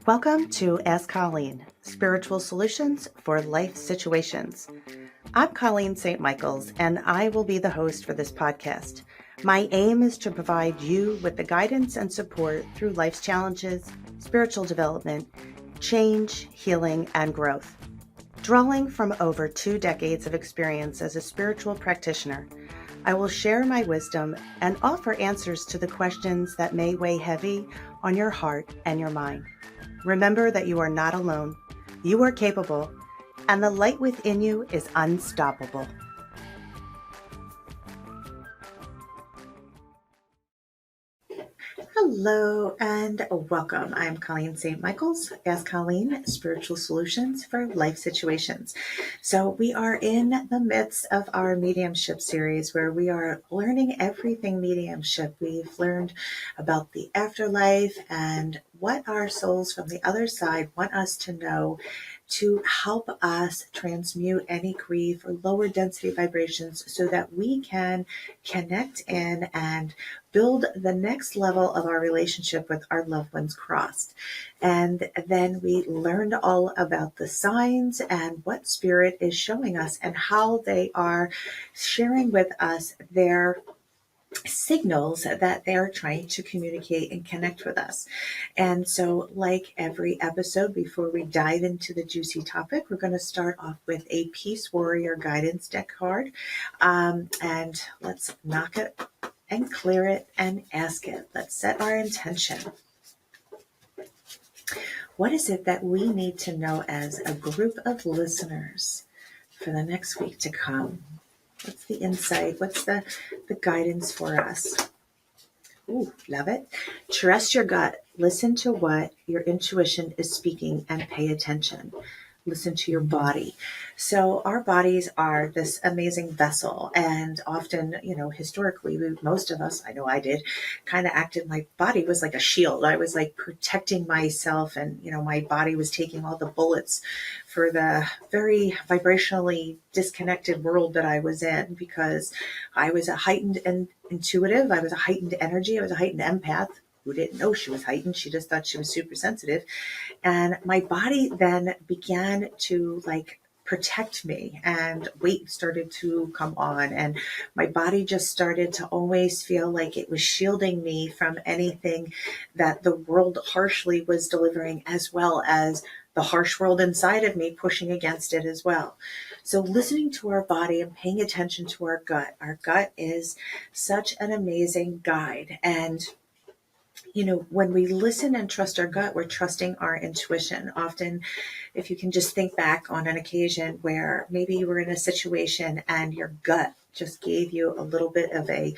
Welcome to Ask Colleen, Spiritual Solutions for Life Situations. I'm Colleen St. and I will be the host for this podcast. My aim is to provide you with the guidance and support through life's challenges, spiritual development, change, healing, and growth. Drawing from over 2 decades of experience as a spiritual practitioner, I will share my wisdom and offer answers to the questions that may weigh heavy on your heart and your mind. Remember that you are not alone, you are capable, and the light within you is unstoppable. Hello and welcome. I'm Colleen St. Ask Colleen, Spiritual Solutions for Life Situations. So we are in the midst of our mediumship series where we are learning everything mediumship. We've learned about the afterlife and what our souls from the other side want us to know to help us transmute any grief or lower density vibrations so that we can connect in and build the next level of our relationship with our loved ones crossed. And then we learned all about the signs and what spirit is showing us and how they are sharing with us their signals that they're trying to communicate and connect with us. And so, like every episode, before we dive into the juicy topic, we're going to start off with a Peace Warrior Guidance deck card. And let's knock it and clear it and ask it. Let's set our intention. What is it that we need to know as a group of listeners for the next week to come? What's the insight? What's the guidance for us? Ooh, love it. Trust your gut. Listen to what your intuition is speaking and pay attention. Listen to your body. So our bodies are this amazing vessel. And often, historically, most of us, I know I did, kind of acted my body was like a shield. I was like protecting myself and, my body was taking all the bullets for the very vibrationally disconnected world that I was in because I was a heightened and intuitive. I was a heightened energy. I was a heightened empath who didn't know she was heightened. She just thought she was super sensitive. And my body then began to protect me and weight started to come on. And my body just started to always feel like it was shielding me from anything that the world harshly was delivering, as well as the harsh world inside of me pushing against it as well. So listening to our body and paying attention to our gut. Our gut is such an amazing guide. And when we listen and trust our gut, we're trusting our intuition. Often, if you can just think back on an occasion where maybe you were in a situation and your gut just gave you a little bit of a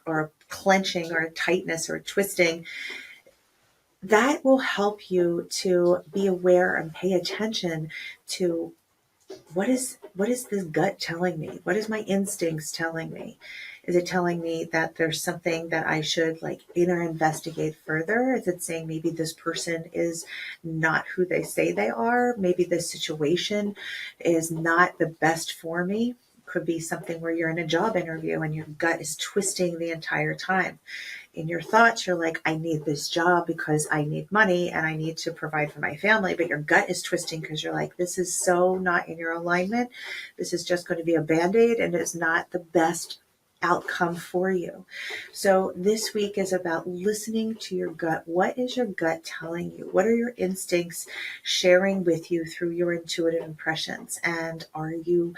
or a clenching or a tightness or a twisting, that will help you to be aware and pay attention to what is this gut telling me? What is my instincts telling me? Is it telling me that there's something that I should inner investigate further? Is it saying maybe this person is not who they say they are? Maybe this situation is not the best for me. Could be something where you're in a job interview and your gut is twisting the entire time. In your thoughts, you're like, I need this job because I need money and I need to provide for my family. But your gut is twisting because you're like, this is so not in your alignment. This is just going to be a Band-Aid and it's not the best outcome for you. So this week is about listening to your gut. What is your gut telling you? What are your instincts sharing with you through your intuitive impressions? And are you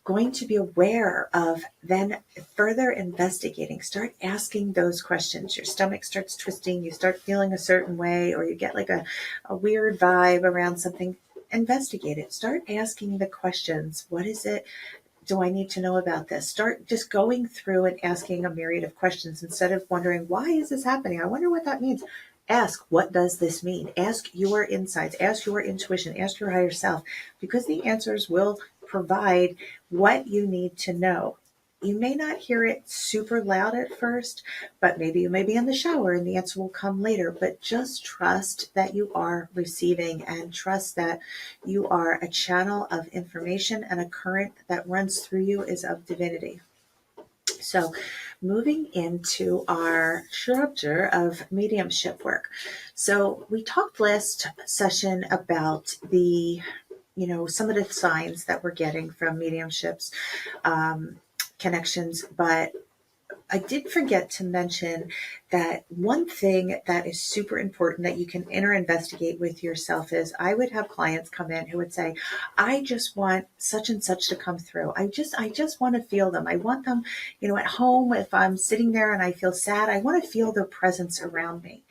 going to be aware of then further investigating? Start asking those questions. Your stomach starts twisting, you start feeling a certain way, or you get a weird vibe around something. Investigate it. Start asking the questions. What is it? Do I need to know about this? Start just going through and asking a myriad of questions instead of wondering, why is this happening? I wonder what that means. Ask, what does this mean? Ask your insights, ask your intuition, ask your higher self, because the answers will provide what you need to know. You may not hear it super loud at first, but maybe you may be in the shower and the answer will come later. But just trust that you are receiving and trust that you are a channel of information and a current that runs through you is of divinity. So moving into our chapter of mediumship work. So we talked last session about some of the signs that we're getting from mediumships, connections, but I did forget to mention that one thing that is super important that you can inner investigate with yourself is I would have clients come in who would say, I just want such and such to come through. I just want to feel them. I want them, at home. If I'm sitting there and I feel sad, I want to feel their presence around me.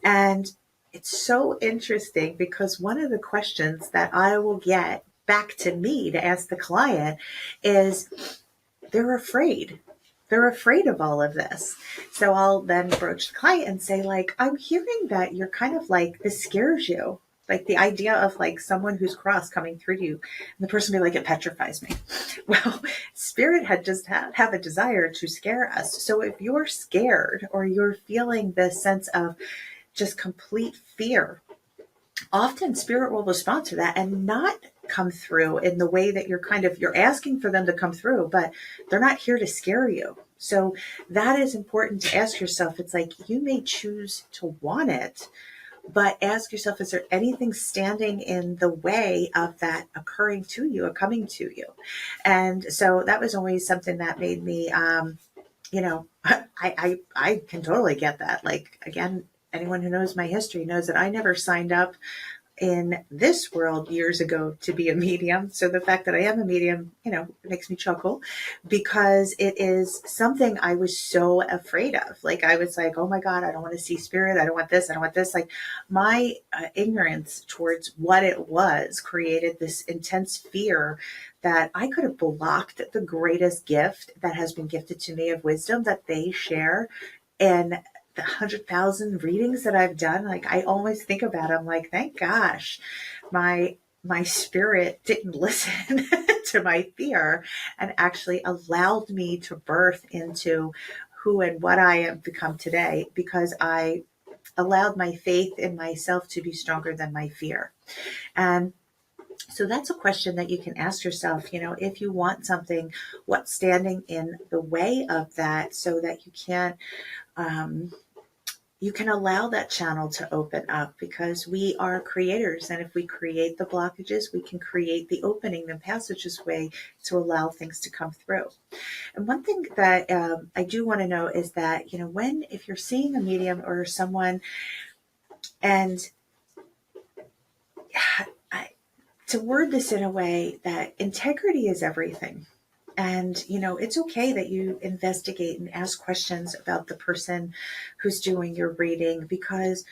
And it's so interesting because one of the questions that I will get back to me to ask the client is they're afraid. They're afraid of all of this. So I'll then approach the client and say, I'm hearing that you're kind of this scares you. Like the idea of someone who's cross coming through you. And the person will be it petrifies me. Well, spirit had just have a desire to scare us. So if you're scared or you're feeling this sense of just complete fear, often spirit will respond to that and not come through in the way that you're asking for them to come through, but they're not here to scare you. So that is important to ask yourself. It's you may choose to want it, but ask yourself, is there anything standing in the way of that occurring to you or coming to you? And so that was always something that made me, I can totally get that. Again, anyone who knows my history knows that I never signed up in this world years ago to be a medium. So the fact that I am a medium, makes me chuckle because it is something I was so afraid of. I was oh my God, I don't want to see spirit. I don't want this. I don't want this. My ignorance towards what it was created this intense fear that I could have blocked the greatest gift that has been gifted to me of wisdom that they share. And the 100,000 readings that I've done, I always think about it. I'm thank gosh, my spirit didn't listen to my fear and actually allowed me to birth into who and what I have become today because I allowed my faith in myself to be stronger than my fear. And so that's a question that you can ask yourself, if you want something, what's standing in the way of that so that you can't, you can allow that channel to open up because we are creators. And if we create the blockages, we can create the opening, the passages way to allow things to come through. And one thing that I do want to know is that, if you're seeing a medium or someone and to word this in a way that integrity is everything. And, it's okay that you investigate and ask questions about the person who's doing your reading because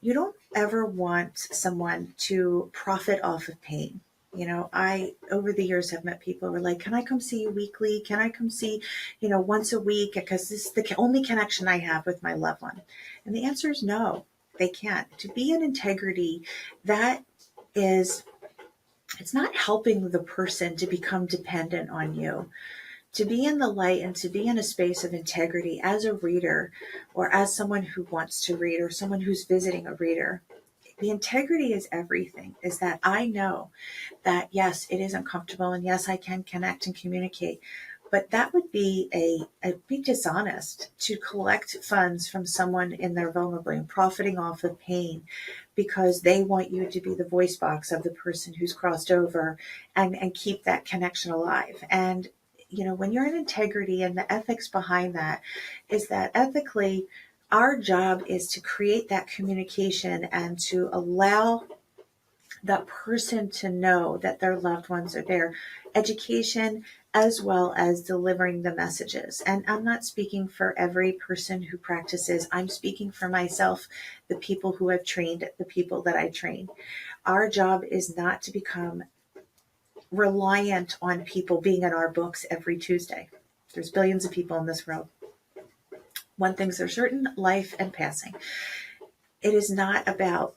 you don't ever want someone to profit off of pain. I, over the years, have met people who are can I come see you weekly? Can I come see, once a week? Because this is the only connection I have with my loved one. And the answer is no, they can't. To be in integrity, it's not helping the person to become dependent on you. To be in the light and to be in a space of integrity as a reader or as someone who wants to read or someone who's visiting a reader, the integrity is everything, is that I know that, yes, it is uncomfortable and yes, I can connect and communicate, but that would be be dishonest to collect funds from someone in their vulnerability and profiting off of pain because they want you to be the voice box of the person who's crossed over and keep that connection alive. And, when you're in integrity and the ethics behind that is that ethically, our job is to create that communication and to allow that person to know that their loved ones are there. Education as well as delivering the messages. And I'm not speaking for every person who practices. I'm speaking for myself, the people who I've trained, the people that I train. Our job is not to become reliant on people being in our books every Tuesday. There's billions of people in this world. One thing's for certain, life and passing. It is not about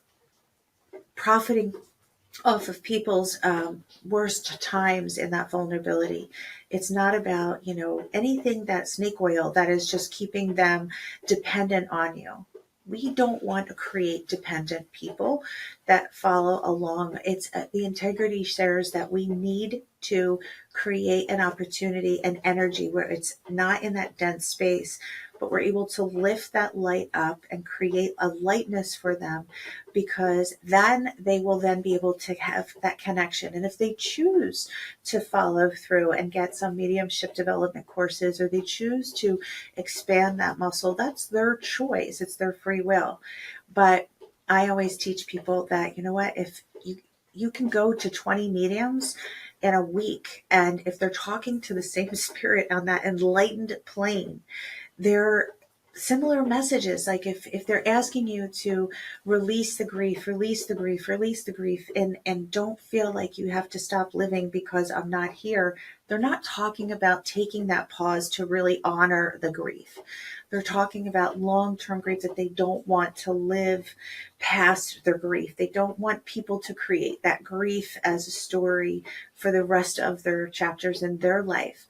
profiting off of people's worst times in that vulnerability. It's not about, anything that snake oil that is just keeping them dependent on you. we don't want to create dependent people that follow along. It's the integrity shares that we need to create an opportunity and energy where it's not in that dense space, but we're able to lift that light up and create a lightness for them, because then they will then be able to have that connection. And if they choose to follow through and get some mediumship development courses, or they choose to expand that muscle, that's their choice. It's their free will. But I always teach people that, you know what, if you can go to 20 mediums in a week, and if they're talking to the same spirit on that enlightened plane, they're similar messages. Like if they're asking you to release the grief, and don't feel like you have to stop living because I'm not here, they're not talking about taking that pause to really honor the grief. They're talking about long-term grief, that they don't want to live past their grief. They don't want people to create that grief as a story for the rest of their chapters in their life.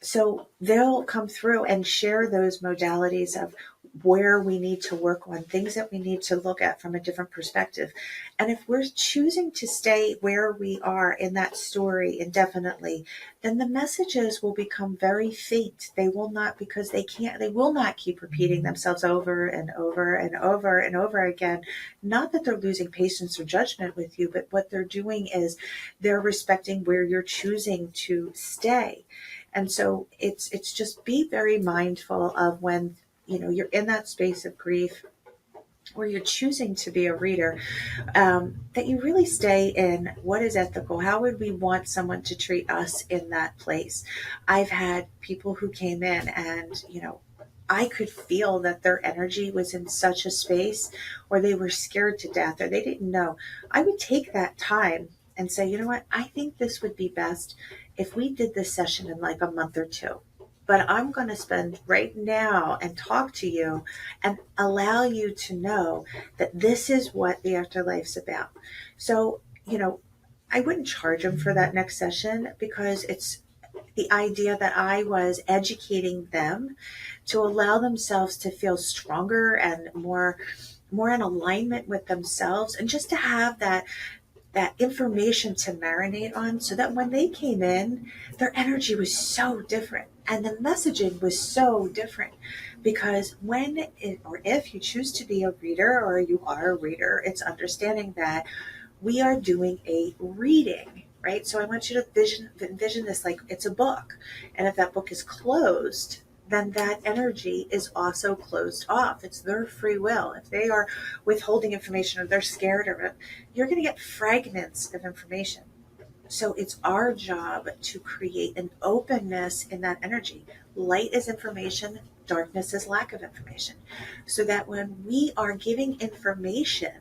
So they'll come through and share those modalities of where we need to work on, things that we need to look at from a different perspective. And if we're choosing to stay where we are in that story indefinitely, then the messages will become very faint. They will not, because they will not keep repeating themselves over and over and over and over again. Not that they're losing patience or judgment with you, but what they're doing is they're respecting where you're choosing to stay. And so it's just be very mindful of when, you're in that space of grief where you're choosing to be a reader, that you really stay in what is ethical. How would we want someone to treat us in that place? I've had people who came in and, I could feel that their energy was in such a space where they were scared to death, or they didn't know. I would take that time and say, you know what, I think this would be best if we did this session in like a month or two. But I'm going to spend right now and talk to you and allow you to know that this is what the afterlife's about. So, I wouldn't charge them for that next session, because it's the idea that I was educating them to allow themselves to feel stronger and more in alignment with themselves, and just to have that information to marinate on, so that when they came in, their energy was so different and the messaging was so different. Because if you choose to be a reader, or you are a reader, it's understanding that we are doing a reading, right? So I want you to envision this like it's a book. And if that book is closed, then that energy is also closed off. It's their free will. If they are withholding information, or they're scared of it, you're going to get fragments of information. So it's our job to create an openness in that energy. Light is information, darkness is lack of information. So that when we are giving information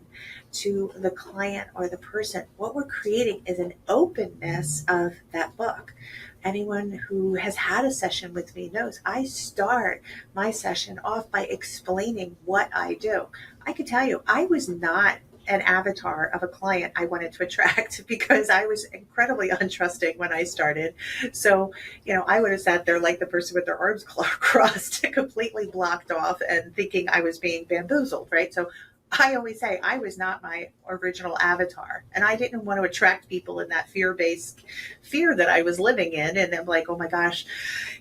to the client or the person, what we're creating is an openness of that book. Anyone who has had a session with me knows I start my session off by explaining what I do. I can tell you, I was not an avatar of a client I wanted to attract, because I was incredibly untrusting when I started. So, I would have sat there like the person with their arms crossed, completely blocked off, and thinking I was being bamboozled, right? So I always say I was not my original avatar, and I didn't want to attract people in that fear-based fear that I was living in. And I'm like, oh my gosh,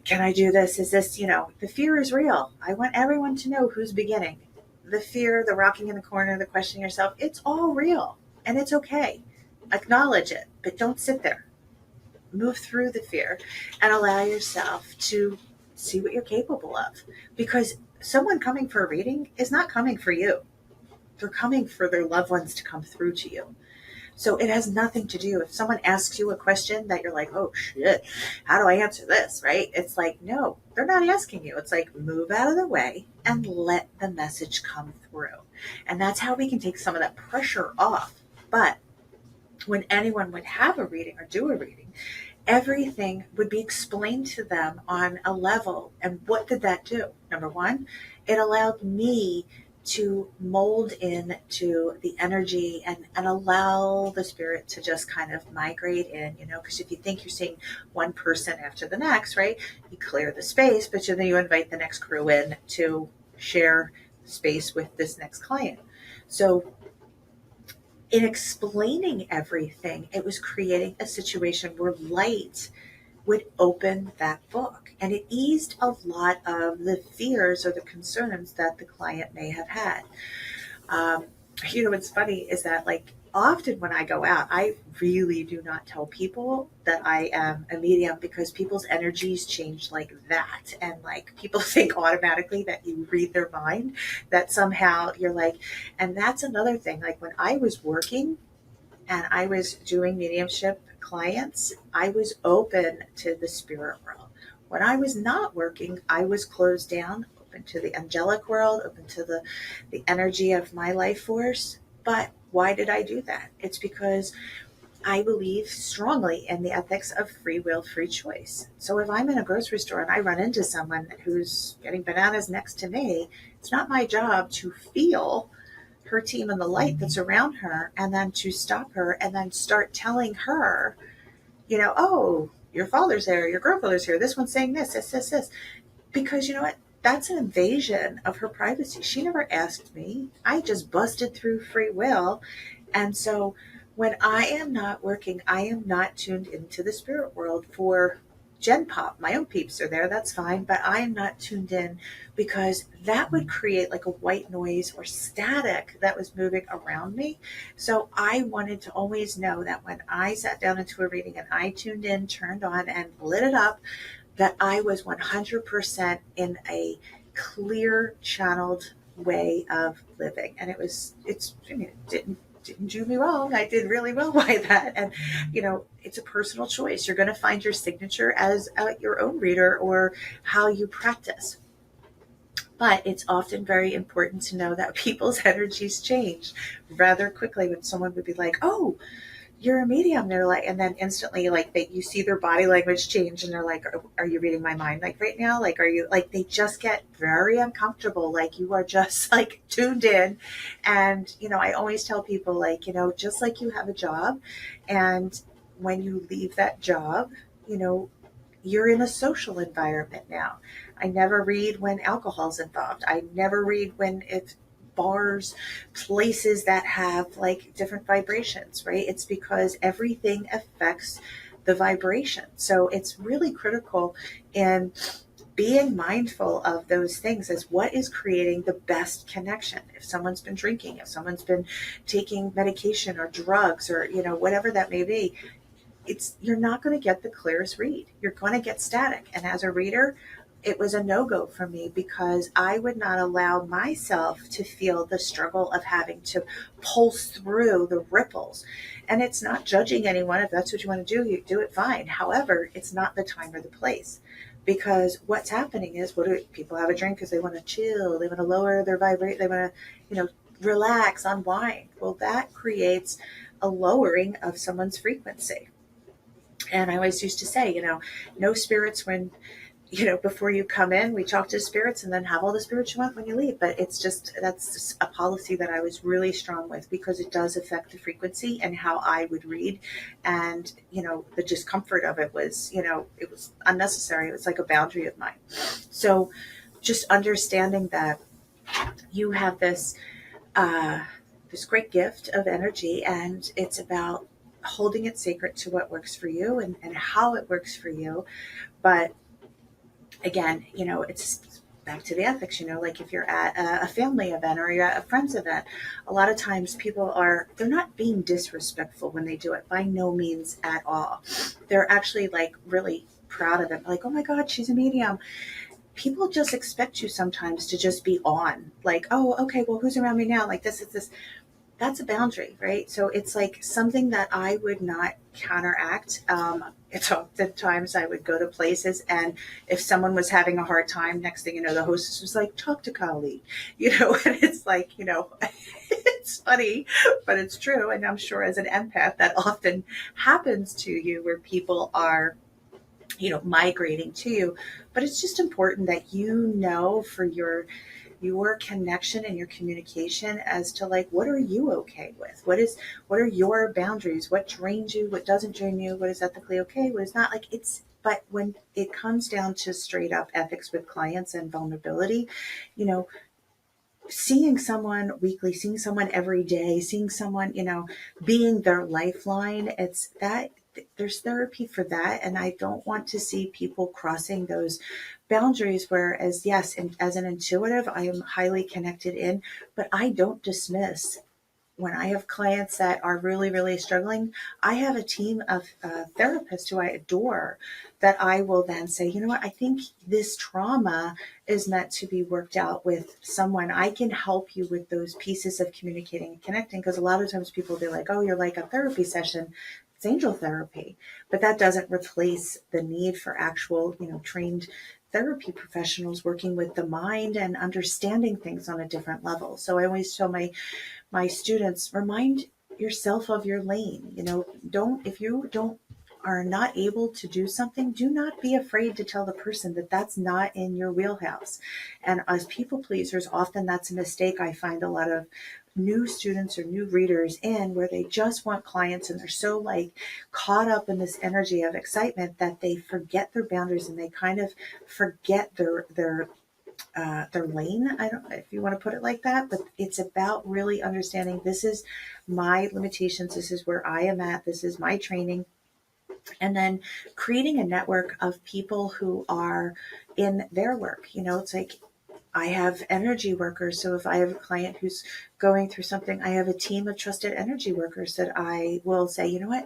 can I do this? Is this, the fear is real. I want everyone to know who's beginning. The fear, the rocking in the corner, the questioning yourself, it's all real, and it's okay. Acknowledge it, but don't sit there. Move through the fear and allow yourself to see what you're capable of. Because someone coming for a reading is not coming for you. They're coming for their loved ones to come through to you. So it has nothing to do. If someone asks you a question that you're like, oh shit, how do I answer this, right? It's like, no, they're not asking you. It's like, move out of the way and let the message come through. And that's how we can take some of that pressure off. But when anyone would have a reading or do a reading, everything would be explained to them on a level. And what did that do? Number one, it allowed me to mold into the energy and allow the spirit to just kind of migrate in, because if you think you're seeing one person after the next, right, you clear the space, but then you invite the next crew in to share space with this next client. So in explaining everything, it was creating a situation where light would open that book. And it eased a lot of the fears or the concerns that the client may have had. Um, what's funny is that, like, often when I go out, I really do not tell people that I am a medium, because people's energies change like that. And like, people think automatically that you read their mind, that somehow you're like, and that's another thing. Like, when I was working and I was doing mediumship clients, I was open to the spirit world. When I was not working, I was closed down, open to the angelic world, open to the energy of my life force. But why did I do that? It's because I believe strongly in the ethics of free will, free choice. So if I'm in a grocery store and I run into someone who's getting bananas next to me, it's not my job to feel her team and the light that's around her, and then to stop her and then start telling her, oh, your father's there, your grandfather's here, this one's saying this. Because you know what? That's an invasion of her privacy. She never asked me. I just busted through free will. And so when I am not working, I am not tuned into the spirit world for Gen Pop. My own peeps are there, that's fine, but I am not tuned in, because that would create like a white noise or static that was moving around me. So I wanted to always know that when I sat down into a reading and I tuned in, turned on, and lit it up, that I was 100% in a clear, channeled way of living. And it didn't do me wrong. I did really well by that. And, it's a personal choice. You're going to find your signature as your own reader, or how you practice. But it's often very important to know that people's energies change rather quickly. When someone would be like, oh, you're a medium, they're like, and then instantly, like, you see their body language change, and they're like, are you reading my mind, like, right now? Like, are you, like, they just get very uncomfortable, like you are just like tuned in. And I always tell people, like, just like you have a job, and when you leave that job, you're in a social environment now. I never read when alcohol's involved. I never read when it's bars, places that have like different vibrations, right? It's because everything affects the vibration. So it's really critical in being mindful of those things, as what is creating the best connection. If someone's been drinking, if someone's been taking medication or drugs, or whatever that may be, you're not going to get the clearest read. You're going to get static. And as a reader, it was a no-go for me, because I would not allow myself to feel the struggle of having to pulse through the ripples. And it's not judging anyone. If that's what you want to do, you do it, fine. However, it's not the time or the place. Because what's happening is, people have a drink because they want to chill, they want to lower their vibrate, they want to, relax, unwind. Well, that creates a lowering of someone's frequency. And I always used to say, no spirits when, before you come in, we talk to spirits, and then have all the spirits you want when you leave. But that's just a policy that I was really strong with, because it does affect the frequency and how I would read. And, the discomfort of it was, it was unnecessary. It was like a boundary of mine. So just understanding that you have this great gift of energy, and it's about holding it sacred to what works for you, and how it works for you. But again, it's back to the ethics, like if you're at a family event or you're at a friend's event, a lot of times they're not being disrespectful when they do it, by no means at all. They're actually like really proud of it. Like, oh my God, she's a medium. People just expect you sometimes to just be on, like, oh, okay, well, who's around me now? Like, this is this. That's a boundary, right? So it's like something that I would not counteract. It's oftentimes I would go to places, and if someone was having a hard time, next thing you know, the hostess was like, talk to Colleen, and it's like, it's funny, but it's true. And I'm sure as an empath, that often happens to you, where people are, migrating to you. But it's just important that for your connection and your communication, as to like, what are you okay with? What are your boundaries? What drains you? What doesn't drain you? What is ethically okay? What is not? Like, but when it comes down to straight up ethics with clients and vulnerability, you know, seeing someone weekly, seeing someone every day, seeing someone, being their lifeline, it's that there's therapy for that. And I don't want to see people crossing those boundaries, whereas, yes, and as an intuitive, I am highly connected in, but I don't dismiss. When I have clients that are really, really struggling, I have a team of therapists who I adore that I will then say, you know what, I think this trauma is meant to be worked out with someone. I can help you with those pieces of communicating and connecting, because a lot of times people will be like, oh, you're like a therapy session. It's angel therapy, but that doesn't replace the need for actual, trained therapy professionals working with the mind and understanding things on a different level. So I always tell my students, remind yourself of your lane. If you don't are not able to do something, do not be afraid to tell the person that that's not in your wheelhouse. And as people pleasers, often that's a mistake I find a lot of new students or new readers in, where they just want clients and they're so caught up in this energy of excitement that they forget their boundaries and they kind of forget their lane. I don't know if you want to put it like that, but it's about really understanding, this is my limitations. This is where I am at. This is my training. And then creating a network of people who are in their work. It's like, I have energy workers. So if I have a client who's going through something, I have a team of trusted energy workers that I will say, you know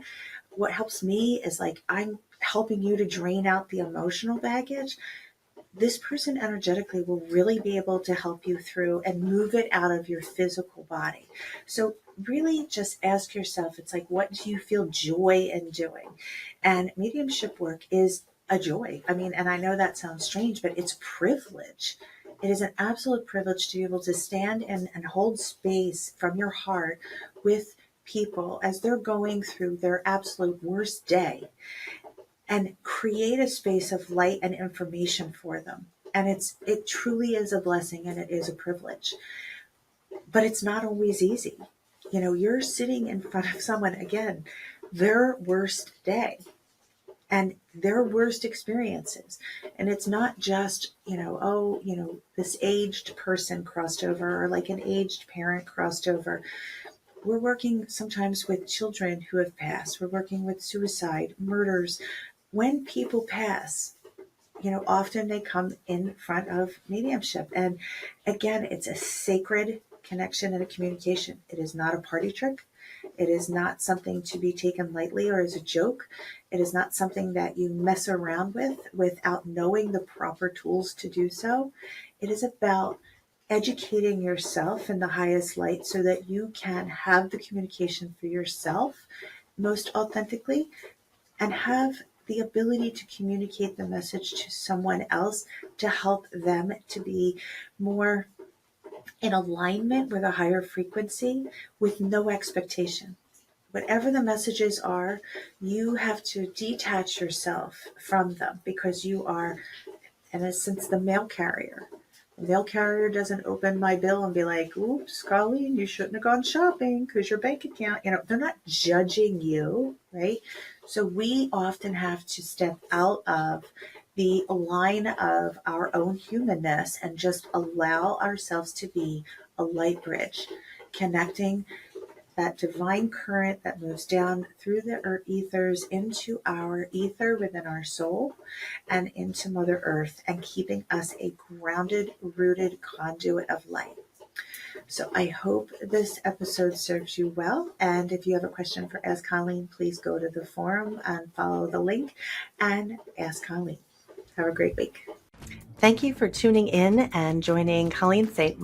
what helps me is I'm helping you to drain out the emotional baggage. This person energetically will really be able to help you through and move it out of your physical body. So really just ask yourself, it's like, what do you feel joy in doing? And mediumship work is a joy. And I know that sounds strange, but it's privilege. It is an absolute privilege to be able to stand and hold space from your heart with people as they're going through their absolute worst day, and create a space of light and information for them. And it truly is a blessing and it is a privilege. But it's not always easy. You're sitting in front of someone, again, their worst day and their worst experiences. And it's not just, this aged person crossed over, or like an aged parent crossed over. We're working sometimes with children who have passed. We're working with suicide, murders. When people pass, often they come in front of mediumship. And again, it's a sacred connection and a communication. It is not a party trick. It is not something to be taken lightly or as a joke. It is not something that you mess around with without knowing the proper tools to do so. It is about educating yourself in the highest light so that you can have the communication for yourself most authentically, and have the ability to communicate the message to someone else to help them to be more in alignment with a higher frequency with no expectation. Whatever the messages are, you have to detach yourself from them, because you are, in a sense, the mail carrier. The mail carrier doesn't open my bill and be like, oops, Colleen, you shouldn't have gone shopping because your bank account, they're not judging you, right? So we often have to step out of the line of our own humanness and just allow ourselves to be a light bridge, connecting that divine current that moves down through the ethers into our ether within our soul and into Mother Earth, and keeping us a grounded, rooted conduit of light. So I hope this episode serves you well. And if you have a question for Ask Colleen, please go to the forum and follow the link and ask Colleen. Have a great week. Thank you for tuning in and joining Colleen St.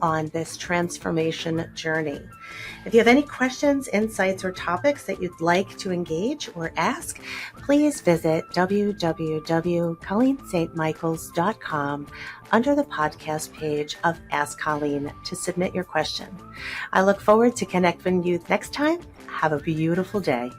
on this transformation journey. If you have any questions, insights, or topics that you'd like to engage or ask, please visit www.colleenstmichaels.com under the podcast page of Ask Colleen to submit your question. I look forward to connecting with you next time. Have a beautiful day.